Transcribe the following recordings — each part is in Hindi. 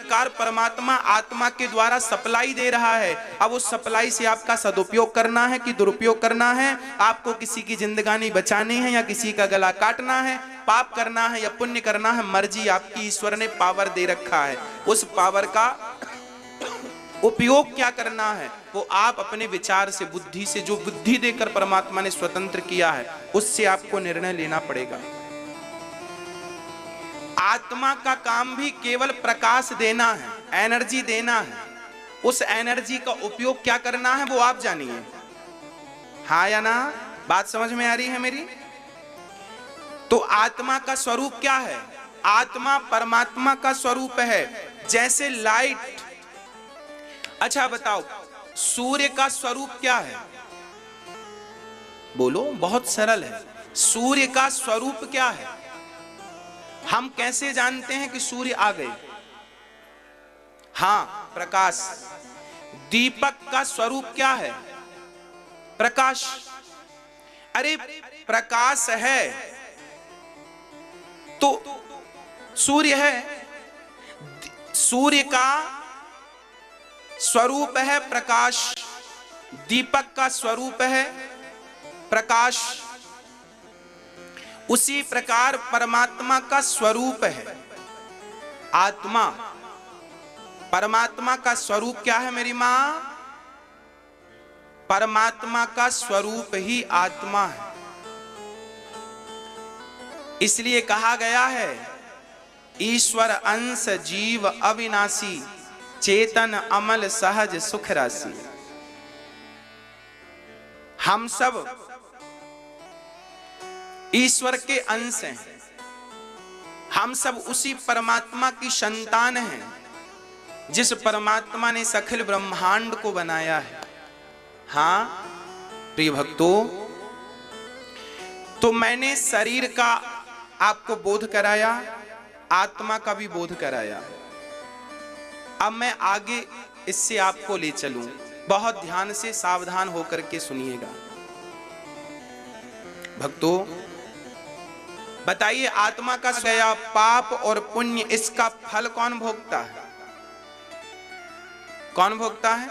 प्रकार परमात्मा आत्मा के द्वारा सप्लाई दे रहा है। अब उस सप्लाई से आपका सदुपयोग करना है कि दुरुपयोग करना है, आपको किसी की जिंदगानी बचानी है या किसी का गला काटना है, पाप करना है या पुण्य करना है, मर्जी आपकी। ईश्वर ने पावर दे रखा है, उस पावर का उपयोग क्या करना है वो आप अपने विचार से, बुद्धि से, जो बुद्धि देकर परमात्मा ने स्वतंत्र किया है उससे आपको निर्णय लेना पड़ेगा। आत्मा का काम भी केवल प्रकाश देना है, एनर्जी देना है। उस एनर्जी का उपयोग क्या करना है वो आप जानिए। हाँ या ना? बात समझ में आ रही है मेरी? तो आत्मा का स्वरूप क्या है? आत्मा परमात्मा का स्वरूप है, जैसे लाइट। अच्छा बताओ, सूर्य का स्वरूप क्या है? बोलो, बहुत सरल है। सूर्य का स्वरूप क्या है? हम कैसे जानते हैं कि सूर्य आ गए? हाँ, प्रकाश। दीपक का स्वरूप क्या है? प्रकाश। अरे प्रकाश है तो सूर्य है। सूर्य का स्वरूप है प्रकाश, दीपक का स्वरूप है प्रकाश। उसी प्रकार परमात्मा का स्वरूप है आत्मा। परमात्मा का स्वरूप क्या है मेरी मां? परमात्मा का स्वरूप ही आत्मा है। इसलिए कहा गया है, ईश्वर अंश जीव अविनाशी, चेतन अमल सहज सुख राशि। हम सब ईश्वर के अंश हैं, हम सब उसी परमात्मा की संतान हैं जिस परमात्मा ने सखिल ब्रह्मांड को बनाया है। हाँ प्रिय भक्तों, तो मैंने शरीर का आपको बोध कराया, आत्मा का भी बोध कराया। अब मैं आगे इससे आपको ले चलूं, बहुत ध्यान से सावधान होकर के सुनिएगा। भक्तों बताइए, आत्मा का गया पाप और पुण्य, इसका फल कौन भोगता है? कौन भोगता है?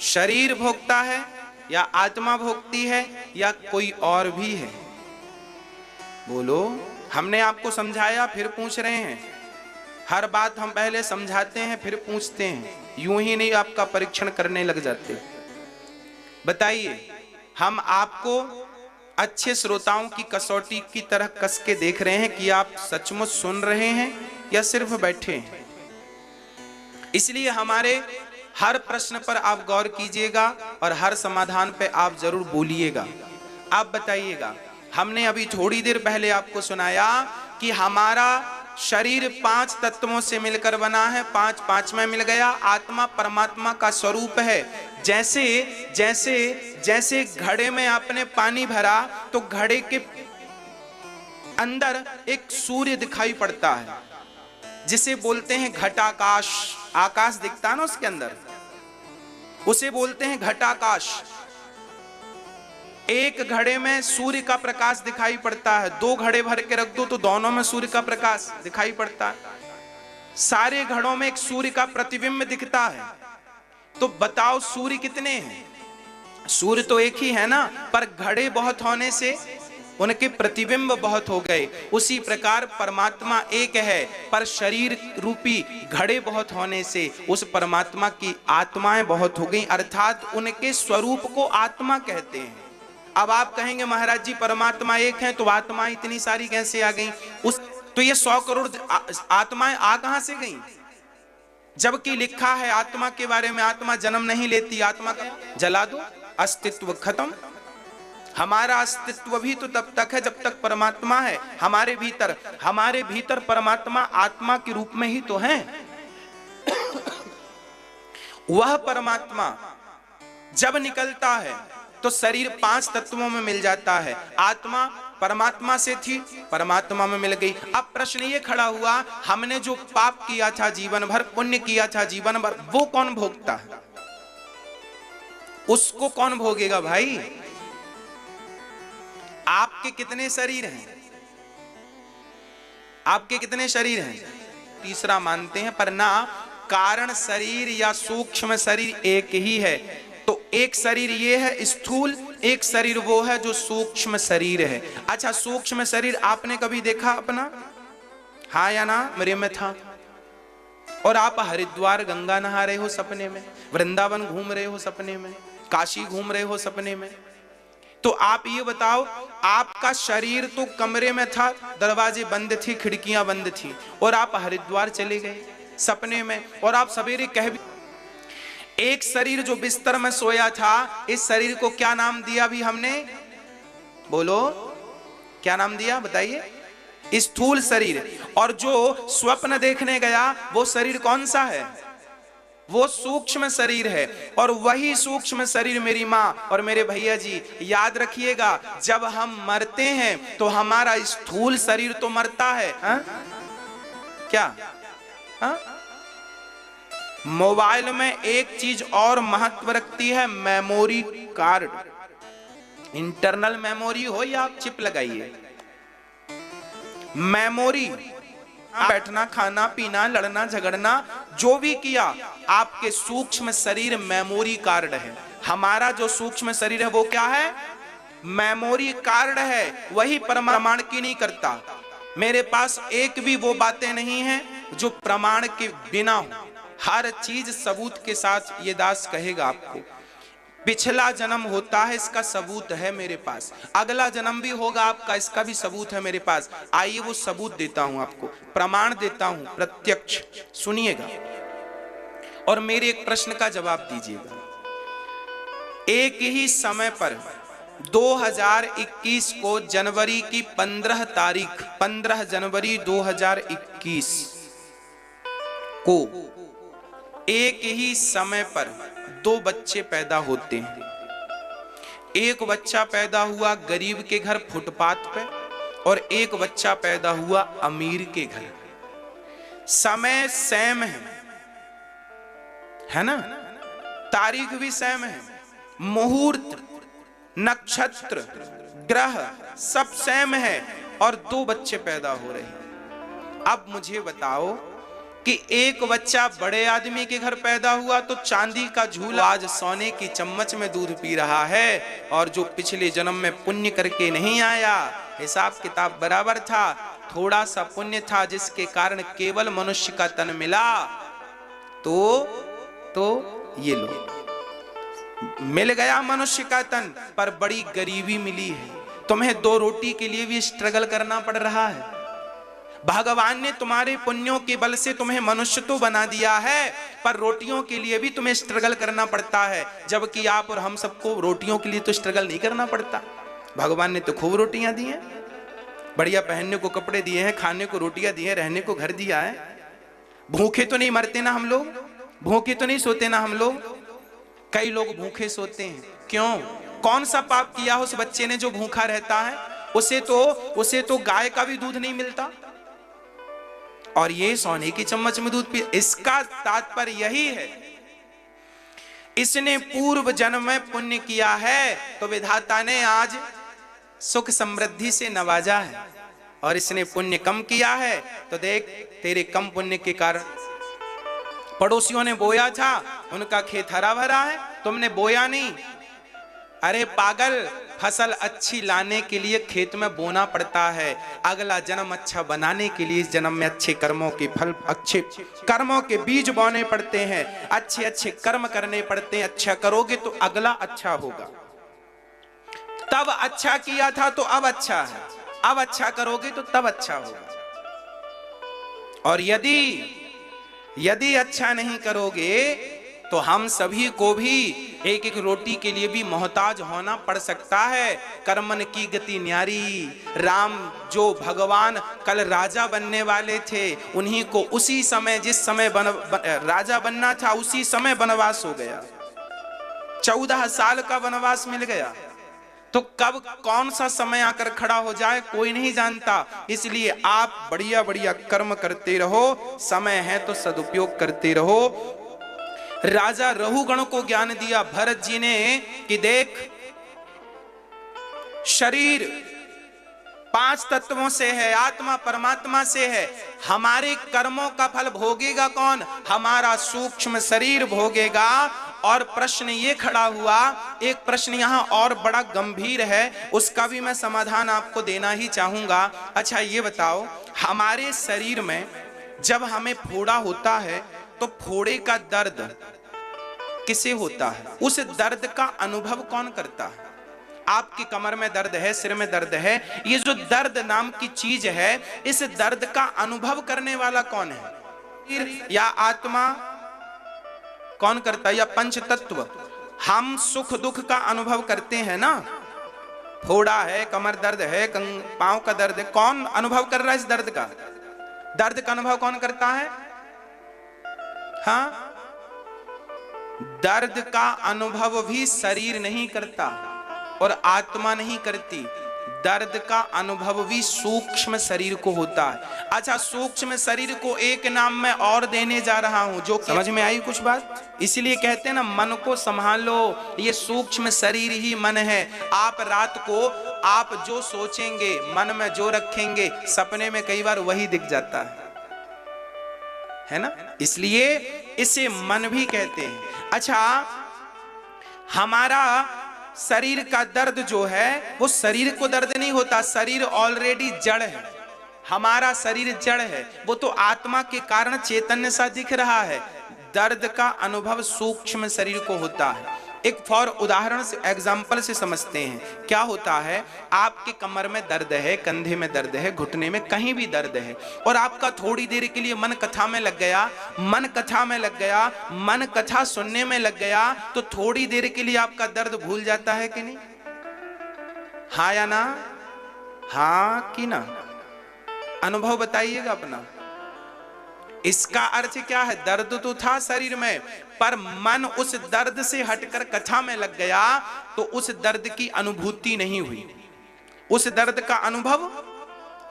शरीर भोगता है या आत्मा भोगती है या कोई और भी है? बोलो। हमने आपको समझाया फिर पूछ रहे हैं। हर बात हम पहले समझाते हैं फिर पूछते हैं, यूं ही नहीं आपका परीक्षण करने लग जाते। बताइए, हम आपको अच्छे श्रोताओं की कसौटी की तरह कस के देख रहे हैं कि आप सचमुच सुन रहे हैं या सिर्फ बैठे हैं। इसलिए हमारे हर प्रश्न पर आप गौर कीजिएगा और हर समाधान पे आप जरूर बोलिएगा। आप बताइएगा, हमने अभी थोड़ी देर पहले आपको सुनाया कि हमारा शरीर 5 तत्वों से मिलकर बना है, 5 में मिल गया। आत्मा परमात्मा का स्वरूप है। जैसे जैसे जैसे घड़े में आपने पानी भरा तो घड़े के अंदर एक सूर्य दिखाई पड़ता है, जिसे बोलते हैं घटाकाश। आकाश दिखता है ना उसके अंदर, उसे बोलते हैं घटाकाश। एक घड़े में सूर्य का प्रकाश दिखाई पड़ता है, 2 घड़े भर के रख दो तो दोनों में सूर्य का प्रकाश दिखाई पड़ता है। सारे घड़ों में एक सूर्य का प्रतिबिंब दिखता है। तो बताओ सूर्य कितने हैं? सूर्य तो एक ही है ना, पर घड़े बहुत होने से उनके प्रतिबिंब बहुत हो गए। उसी प्रकार परमात्मा एक है, पर शरीर रूपी घड़े बहुत होने से उस परमात्मा की आत्माएं बहुत हो गई, अर्थात उनके स्वरूप को आत्मा कहते हैं। अब आप कहेंगे महाराज जी परमात्मा एक है तो आत्मा इतनी सारी कैसे आ गई? तो ये 100 करोड़ आत्माएं आ कहां से गई? जबकि लिखा है आत्मा के बारे में, आत्मा जन्म नहीं लेती, आत्मा का जला दो अस्तित्व खत्म। हमारा अस्तित्व भी तो तब तक है जब तक परमात्मा है हमारे भीतर। हमारे भीतर परमात्मा आत्मा के रूप में ही तो है। वह परमात्मा जब निकलता है तो शरीर 5 तत्वों में मिल जाता है। आत्मा परमात्मा से थी, परमात्मा में मिल गई। अब प्रश्न ये खड़ा हुआ, हमने जो पाप किया था जीवन भर, पुण्य किया था जीवन भर, वो कौन भोगता है? उसको कौन भोगेगा भाई? आपके कितने शरीर हैं? आपके कितने शरीर हैं? तीसरा मानते हैं, पर ना कारण शरीर या सूक्ष्म शरीर एक ही है। तो एक शरीर ये है स्थूल, एक शरीर वो है जो सूक्ष्म शरीर है। अच्छा, सूक्ष्म शरीर आपने कभी देखा अपना? हाँ या ना? मेरे में था। और आप हरिद्वार गंगा नहा रहे हो सपने में, वृंदावन घूम रहे हो सपने में, काशी घूम रहे हो सपने में। तो आप ये बताओ, आपका शरीर तो कमरे में था, दरवाजे बंद थी, खिड़कियां बंद थी, और आप हरिद्वार चले गए सपने में। और आप सवेरे कह भी, एक शरीर जो बिस्तर में सोया था, इस शरीर को क्या नाम दिया भी हमने? बोलो, क्या नाम दिया बताइए? स्थूल शरीर। और जो स्वप्न देखने गया वो शरीर कौन सा है? वो सूक्ष्म शरीर है। और वही सूक्ष्म शरीर मेरी माँ और मेरे भैया जी, याद रखिएगा, जब हम मरते हैं तो हमारा स्थूल शरीर तो मरता है। हा? क्या? हा? मोबाइल में एक चीज और महत्व रखती है, मेमोरी कार्ड। इंटरनल मेमोरी हो या आप चिप लगाइए, मेमोरी, बैठना, खाना पीना, लड़ना झगड़ना जो भी किया, आपके सूक्ष्म शरीर मेमोरी कार्ड है। हमारा जो सूक्ष्म शरीर है वो क्या है? मेमोरी कार्ड है। वही प्रमाण की नहीं करता। मेरे पास एक भी वो बातें नहीं है जो प्रमाण के बिना हो। हर चीज सबूत के साथ। ये दास कहेगा आपको, पिछला जन्म होता है, इसका सबूत है मेरे पास। अगला जन्म भी होगा आपका, इसका भी सबूत है मेरे पास। आइए वो सबूत देता हूं आपको, प्रमाण देता हूं, प्रत्यक्ष। सुनिएगा और मेरे एक प्रश्न का जवाब दीजिएगा। एक ही समय पर 2021 को जनवरी की 15 तारीख, 15 जनवरी 2021 को एक ही समय पर 2 बच्चे पैदा होते हैं। एक बच्चा पैदा हुआ गरीब के घर फुटपाथ पे, और एक बच्चा पैदा हुआ अमीर के घर। समय सेम है ना? तारीख भी सेम है, मुहूर्त, नक्षत्र, ग्रह सब सेम है, और 2 बच्चे पैदा हो रहे हैं। अब मुझे बताओ कि एक बच्चा बड़े आदमी के घर पैदा हुआ तो चांदी का झूला, आज सोने की चम्मच में दूध पी रहा है, और जो पिछले जन्म में पुण्य करके नहीं आया, हिसाब किताब बराबर था, थोड़ा सा पुण्य था जिसके कारण केवल मनुष्य का तन मिला, तो ये लो, मिल गया मनुष्य का तन, पर बड़ी गरीबी मिली है। तुम्हें 2 रोटी के लिए भी स्ट्रगल करना पड़ रहा है। भगवान ने तुम्हारे पुण्यों के बल से तुम्हें मनुष्य तो बना दिया है, पर रोटियों के लिए भी तुम्हें स्ट्रगल करना पड़ता है। जबकि आप और हम सबको रोटियों के लिए तो स्ट्रगल नहीं करना पड़ता। भगवान ने तो खूब रोटियां दी हैं, बढ़िया पहनने को कपड़े दिए हैं, खाने को रोटियां दी हैं, रहने को घर दिया है। भूखे तो नहीं मरते ना हम लोग, भूखे तो नहीं सोते ना हम लोग। कई लोग भूखे सोते हैं, क्यों? कौन सा पाप किया उस बच्चे ने जो भूखा रहता है? उसे तो गाय का भी दूध नहीं मिलता, और ये सोने की चम्मच में दूध पी। इसका तात्पर्य यही है, इसने पूर्व जन्म में पुण्य किया है, तो विधाता ने आज सुख समृद्धि से नवाजा है। और इसने पुण्य कम किया है, तो देख तेरे कम पुण्य के कारण पड़ोसियों ने बोया था, उनका खेत हरा भरा है, तुमने बोया नहीं। अरे पागल, फसल अच्छी लाने के लिए खेत में बोना पड़ता है, अगला जन्म अच्छा बनाने के लिए इस जन्म में अच्छे कर्मों के फल, अच्छे कर्मों के बीज बोने पड़ते हैं, अच्छे अच्छे कर्म करने पड़ते हैं। अच्छा करोगे तो अगला अच्छा होगा। तब अच्छा किया था तो अब अच्छा है, अब अच्छा करोगे तो तब अच्छा होगा। और यदि अच्छा नहीं करोगे तो हम सभी को भी एक एक रोटी के लिए भी मोहताज होना पड़ सकता है। कर्मन की गति न्यारी। राम जो भगवान कल राजा बनने वाले थे, उन्हीं को उसी समय, जिस समय राजा बनना था, उसी समय वनवास हो गया। 14 साल का वनवास मिल गया। तो कब कौन सा समय आकर खड़ा हो जाए कोई नहीं जानता। इसलिए आप बढ़िया बढ़िया कर्म करते रहो, समय है तो सदुपयोग करते रहो। राजा रहुगण को ज्ञान दिया भरत जी ने कि देख, शरीर 5 तत्वों से है, आत्मा परमात्मा से है। हमारे कर्मों का फल भोगेगा कौन? हमारा सूक्ष्म शरीर भोगेगा। और प्रश्न ये खड़ा हुआ, एक प्रश्न यहाँ और बड़ा गंभीर है, उसका भी मैं समाधान आपको देना ही चाहूंगा। अच्छा ये बताओ, हमारे शरीर में जब हमें फोड़ा होता है तो फोड़े का दर्द किसे होता है? उस दर्द का अनुभव कौन करता है? आपकी कमर में दर्द है, सिर में दर्द है, ये जो दर्द नाम की चीज है, इस दर्द का अनुभव करने वाला कौन है? या आत्मा कौन करता है, या पंच तत्व? हम सुख दुख का अनुभव करते हैं ना। फोड़ा है, कमर दर्द है, पांव का दर्द है, कौन अनुभव कर रहा है इस दर्द का? दर्द का अनुभव कौन करता है? हाँ, दर्द का अनुभव भी शरीर नहीं करता और आत्मा नहीं करती। दर्द का अनुभव भी सूक्ष्म शरीर को होता है। अच्छा, सूक्ष्म शरीर को एक नाम मैं और देने जा रहा हूं, जो समझ में आई कुछ बात? इसीलिए कहते हैं ना, मन को संभालो, ये सूक्ष्म शरीर ही मन है। आप रात को आप जो सोचेंगे, मन में जो रखेंगे, सपने में कई बार वही दिख जाता है ना। इसलिए इसे मन भी कहते हैं। अच्छा, हमारा शरीर का दर्द जो है, वो शरीर को दर्द नहीं होता, शरीर ऑलरेडी जड़ है। हमारा शरीर जड़ है, वो तो आत्मा के कारण चैतन्य सा दिख रहा है। दर्द का अनुभव सूक्ष्म शरीर को होता है। एक फॉर उदाहरण से, एग्जाम्पल से समझते हैं। क्या होता है, आपके कमर में दर्द है, कंधे में दर्द है, घुटने में कहीं भी दर्द है, और आपका थोड़ी देर के लिए मन कथा में लग गया, मन कथा में लग गया, मन कथा सुनने में लग गया, तो थोड़ी देर के लिए आपका दर्द भूल जाता है कि नहीं? हाँ या ना? हाँ कि ना? अनुभव बताइएगा अपना। इसका अर्थ क्या है? दर्द तो था शरीर में, पर मन उस दर्द से हटकर कथा में लग गया, तो उस दर्द की अनुभूति नहीं हुई, उस दर्द का अनुभव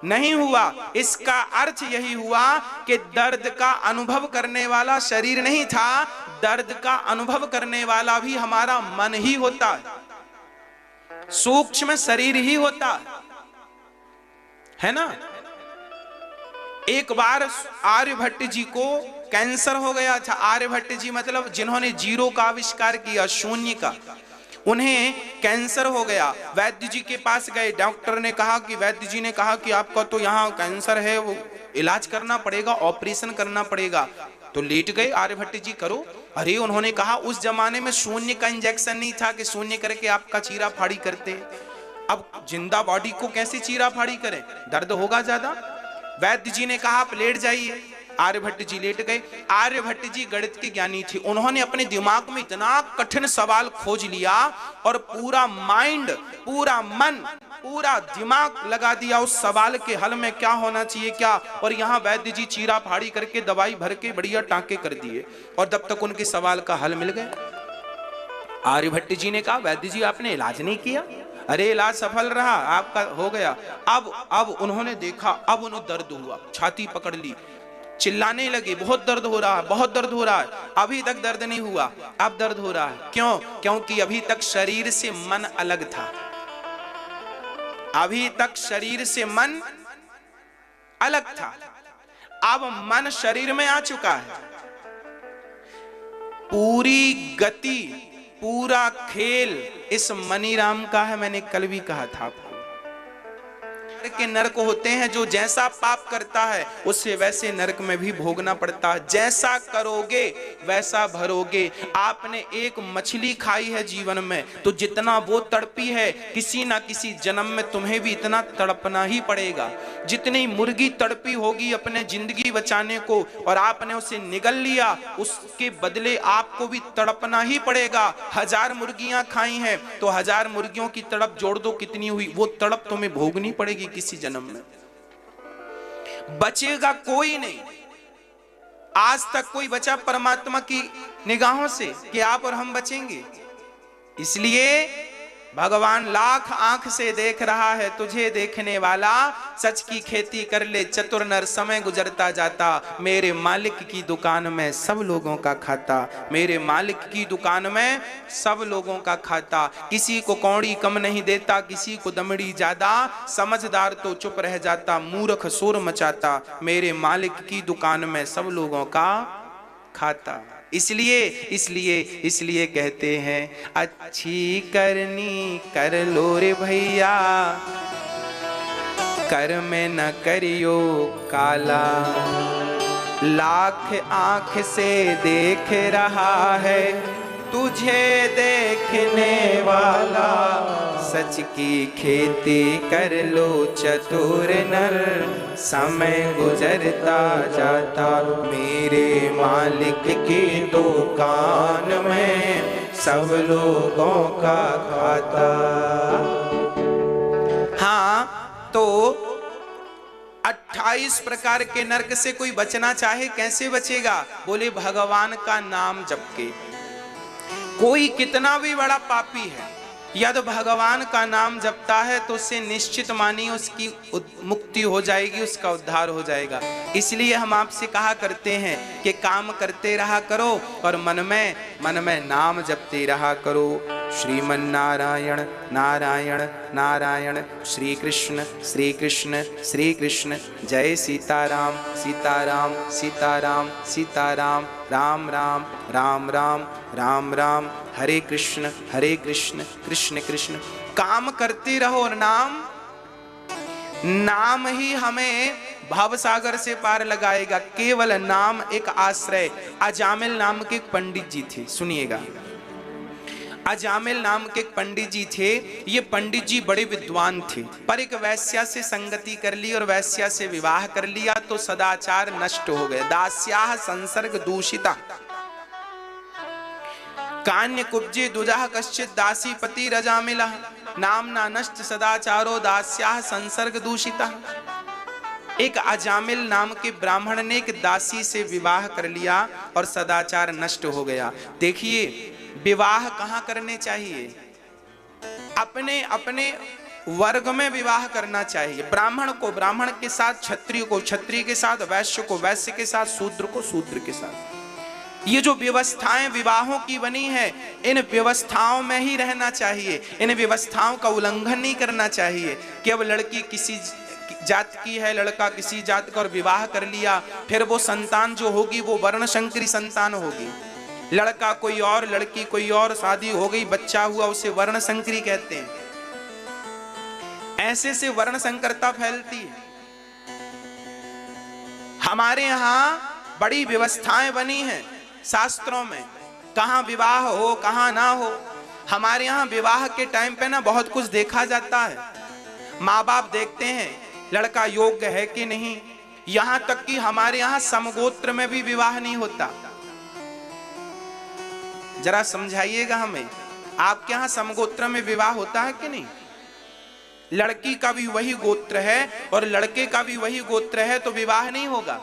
नहीं हुआ। इसका अर्थ यही हुआ कि दर्द का अनुभव करने वाला शरीर नहीं था, दर्द का अनुभव करने वाला भी हमारा मन ही होता है, सूक्ष्म शरीर ही होता है ना। एक बार आर्यभट्ट जी को कैंसर हो गया था। आर्यभट्ट जी मतलब जिन्होंने जीरो का आविष्कार किया, शून्य का, उन्हें कैंसर हो गया। वैद्य जी के पास गए, डॉक्टर ने कहा कि, वैद्य जी ने कहा कि आपका तो यहाँ कैंसर है, वो इलाज करना पड़ेगा, ऑपरेशन करना पड़ेगा। तो लेट गए आर्यभट्ट जी, करो। अरे उन्होंने कहा, उस जमाने में शून्य का इंजेक्शन नहीं था कि शून्य करके आपका चीरा फाड़ी करते। अब जिंदा बॉडी को कैसे चीरा फाड़ी करें, दर्द होगा ज्यादा। वैद्य जी ने कहा आप लेट जाइए। आर्यभट्ट जी लेट गए। आर्यभट्ट जी गणित के ज्ञानी थे, उन्होंने अपने दिमाग में इतना कठिन सवाल खोज लिया और पूरा माइंड, पूरा मन, पूरा दिमाग लगा दिया उस सवाल के हल में, क्या होना चाहिए क्या। और यहाँ वैद्य जी चीरा फाड़ी करके दवाई भर के बढ़िया टांके कर दिए, और तब तक उनके सवाल का हल मिल गया। आर्यभट्ट जी ने कहा, वैद्य जी आपने इलाज नहीं किया। अरे इलाज सफल रहा, आपका हो गया। अब उन्होंने देखा, अब उन्हें दर्द हुआ, छाती पकड़ ली, चिल्लाने लगे, बहुत दर्द हो रहा है, बहुत दर्द हो रहा है। अभी तक दर्द नहीं हुआ, अब दर्द हो रहा है। क्यों? क्योंकि अभी तक शरीर से मन अलग था, अभी तक शरीर से मन अलग था। अब मन शरीर में आ चुका है। पूरी गति, पूरा खेल इस मनीराम का है। मैंने कल भी कहा था आपको के नरक होते हैं, जो जैसा पाप करता है उससे वैसे नरक में भी भोगना पड़ता है। जैसा करोगे वैसा भरोगे। आपने एक मछली खाई है जीवन में, तो जितना वो तड़पी है, किसी ना किसी जन्म में तुम्हें भी इतना तड़पना ही पड़ेगा। जितनी मुर्गी तड़पी होगी अपने जिंदगी बचाने को, और आपने उसे निगल लिया, उसके बदले आपको भी तड़पना ही पड़ेगा। 1000 मुर्गियां खाई हैं तो 1000 मुर्गियों की तड़प जोड़ दो, कितनी हुई? वो तड़प तुम्हें भोगनी पड़ेगी किसी जन्म में। बचेगा कोई नहीं। आज तक कोई बचा परमात्मा की निगाहों से कि आप और हम बचेंगे? इसलिए भगवान लाख आंख से देख रहा है तुझे देखने वाला, सच की खेती कर ले चतुर नर, समय गुजरता जाता, मेरे मालिक की दुकान में सब लोगों का खाता, मेरे मालिक की दुकान में सब लोगों का खाता, किसी को कौड़ी कम नहीं देता, किसी को दमड़ी ज्यादा, समझदार तो चुप रह जाता, मूर्ख शोर मचाता, मेरे मालिक की दुकान में सब लोगों का खाता। इसलिए इसलिए इसलिए कहते हैं, अच्छी करनी कर लो रे भैया, कर में न करियो काला, लाख आंख से देख रहा है तुझे देखने वाला, सच की खेती कर लो चतुर नर, समय गुजरता जाता, मेरे मालिक की दुकान में सब लोगों का खाता। हाँ, तो 28 प्रकार के नरक से कोई बचना चाहे कैसे बचेगा? बोले भगवान का नाम जप के। कोई कितना भी बड़ा पापी है, यदि भगवान का नाम जपता है तो उससे निश्चित मानिए उसकी मुक्ति हो जाएगी, उसका उद्धार हो जाएगा। इसलिए हम आपसे कहा करते हैं कि काम करते रहा करो और मन में नाम जपते रहा करो। श्रीमन नारायण नारायण नारायण, श्री कृष्ण श्री कृष्ण श्री कृष्ण, जय सीताराम सीताराम सीताराम सीताराम, राम राम राम राम राम राम, हरे कृष्ण कृष्ण कृष्ण। काम करते रहो और नाम ही हमें भव सागर से पार लगाएगा। केवल नाम एक आश्रय। अजामिल नाम के एक पंडित जी थे, सुनिएगा। अजामिल नाम के एक पंडित जी थे। ये पंडित जी बड़े विद्वान थे, पर एक वैश्या से संगति कर ली और वैश्या से विवाह कर लिया तो सदाचार नष्ट हो गए। दास्याः संसर्ग दूषिता, कान्य कुब्जे दुजः कश्चित दासी पति रजामिलः, नामना नष्ट सदाचारो दास्याः संसर्ग दूषिता। एक अजामिल नाम के ब्राह्मण ने एक दासी से विवाह कर लिया और सदाचार नष्ट हो गया। देखिए, विवाह कहाँ करने चाहिए? अपने अपने वर्ग में विवाह करना चाहिए। ब्राह्मण को ब्राह्मण के साथ, क्षत्रिय को क्षत्रिय के साथ, वैश्य को वैश्य के साथ, शूद्र को शूद्र के साथ। ये जो व्यवस्थाएं विवाहों की बनी है, इन व्यवस्थाओं में ही रहना चाहिए। इन व्यवस्थाओं का उल्लंघन नहीं करना चाहिए कि अब लड़की किसी जात की है, लड़का किसी जात का और विवाह कर लिया, फिर वो संतान जो होगी वो वर्णशंकरी संतान होगी। लड़का कोई और, लड़की कोई और, शादी हो गई, बच्चा हुआ, उसे वर्णशंकरी कहते हैं। ऐसे से वर्णशंकरता फैलती है। हमारे यहां बड़ी व्यवस्थाएं बनी हैं शास्त्रों में, कहां विवाह हो कहां ना हो। हमारे यहां विवाह के टाइम पे ना बहुत कुछ देखा जाता है। माँ बाप देखते हैं लड़का योग्य है कि नहीं। यहां तक कि हमारे यहां समगोत्र में भी विवाह नहीं होता। जरा समझाइएगा हमें, आपके यहां समगोत्र में विवाह होता है कि नहीं? लड़की का भी वही गोत्र है और लड़के का भी वही गोत्र है तो विवाह नहीं होगा।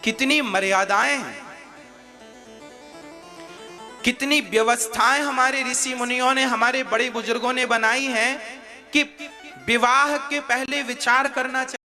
कितनी मर्यादाएं हैं, कितनी व्यवस्थाएं हमारे ऋषि मुनियों ने, हमारे बड़े बुजुर्गों ने बनाई हैं कि विवाह के पहले विचार करना चाहिए।